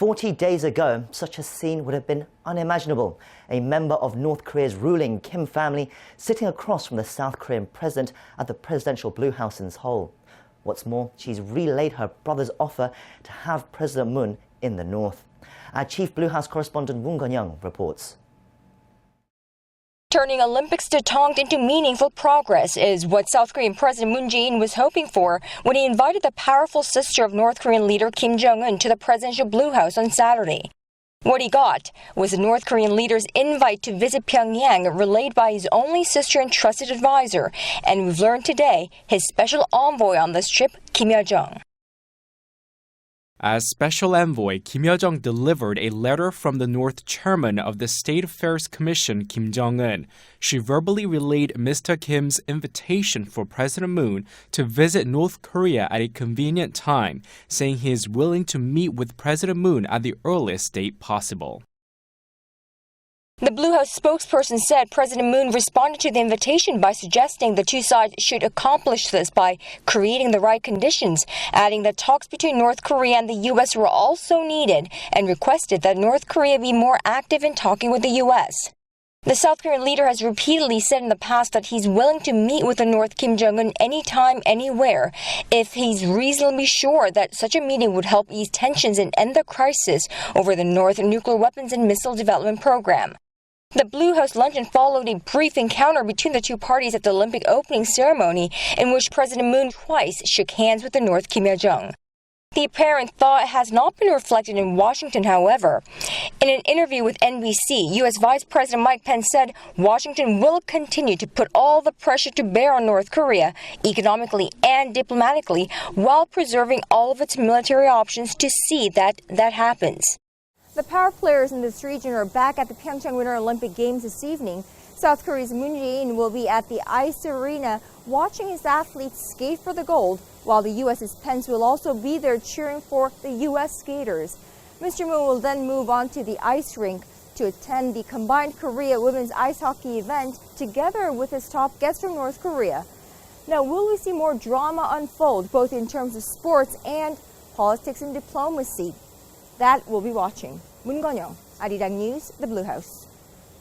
40 days ago, such a scene would have been unimaginable. A member of North Korea's ruling Kim family sitting across from the South Korean president at the presidential Blue House in Seoul. What's more, she's relayed her brother's offer to have President Moon in the north. Our chief Blue House correspondent Moon Connyoung reports. Turning Olympics detente into meaningful progress is what South Korean President Moon Jae-in was hoping for when he invited the powerful sister of North Korean leader Kim Jong-un to the presidential Blue House on Saturday. What he got was the North Korean leader's invite to visit Pyongyang, relayed by his only sister and trusted advisor, and we've learned today his special envoy on this trip, Kim Yo-jong. As Special Envoy, Kim Yo-jong delivered a letter from the North Chairman of the State Affairs Commission, Kim Jong-un. She verbally relayed Mr. Kim's invitation for President Moon to visit North Korea at a convenient time, saying he is willing to meet with President Moon at the earliest date possible. The Blue House spokesperson said President Moon responded to the invitation by suggesting the two sides should accomplish this by creating the right conditions, adding that talks between North Korea and the U.S. were also needed, and requested that North Korea be more active in talking with the U.S. The South Korean leader has repeatedly said in the past that he's willing to meet with the North Kim Jong-un anytime, anywhere, if he's reasonably sure that such a meeting would help ease tensions and end the crisis over the North nuclear weapons and missile development program. The Blue House luncheon followed a brief encounter between the two parties at the Olympic opening ceremony, in which President Moon twice shook hands with the North Kim Yo-jong. The apparent thought has not been reflected in Washington, however. In an interview with NBC, U.S. Vice President Mike Pence said Washington will continue to put all the pressure to bear on North Korea, economically and diplomatically, while preserving all of its military options to see that happens. The power players in this region are back at the Pyeongchang Winter Olympic Games this evening. South Korea's Moon Jae-in will be at the ice arena watching his athletes skate for the gold, while the U.S.'s Pence will also be there cheering for the U.S. skaters. Mr. Moon will then move on to the ice rink to attend the combined Korea women's ice hockey event together with his top guests from North Korea. Now, will we see more drama unfold, both in terms of sports and politics and diplomacy? That we'll be watching. Moon Connyoung, Arirang News, the Blue House.